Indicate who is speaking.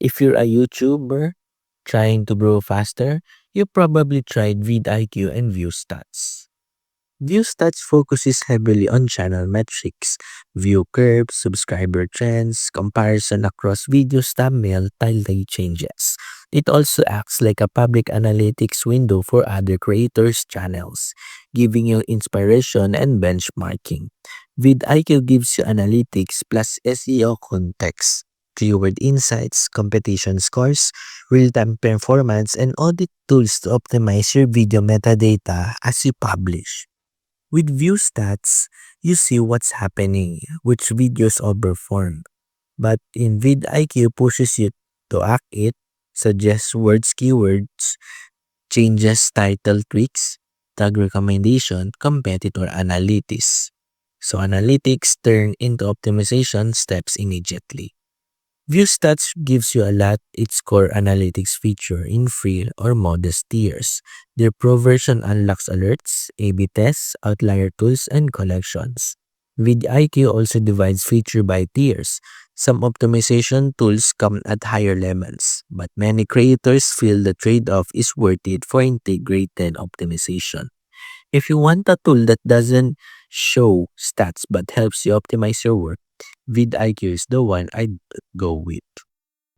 Speaker 1: If you're a YouTuber trying to grow faster, you probably tried vidIQ and ViewStats. ViewStats focuses heavily on channel metrics, view curves, subscriber trends, comparison across videos, thumbnail, title changes. It also acts like a public analytics window for other creators' channels, giving you inspiration and benchmarking. vidIQ gives you analytics plus SEO context, keyword insights, competition scores, real-time performance, and audit tools to optimize your video metadata as you publish. With ViewStats, you see what's happening, which videos overperform. But in vidIQ pushes you to act it, suggests words, keywords, changes, title tweaks, tag recommendation, competitor analytics. So analytics turn into optimization steps immediately. ViewStats gives you a lot its core analytics feature in free or modest tiers. Their Pro version unlocks alerts, A/B tests, outlier tools, and collections. vidIQ also divides feature by tiers. Some optimization tools come at higher levels, but many creators feel the trade-off is worth it for integrated optimization. If you want a tool that doesn't show stats but helps you optimize your work, vidIQ is the one I'd go with.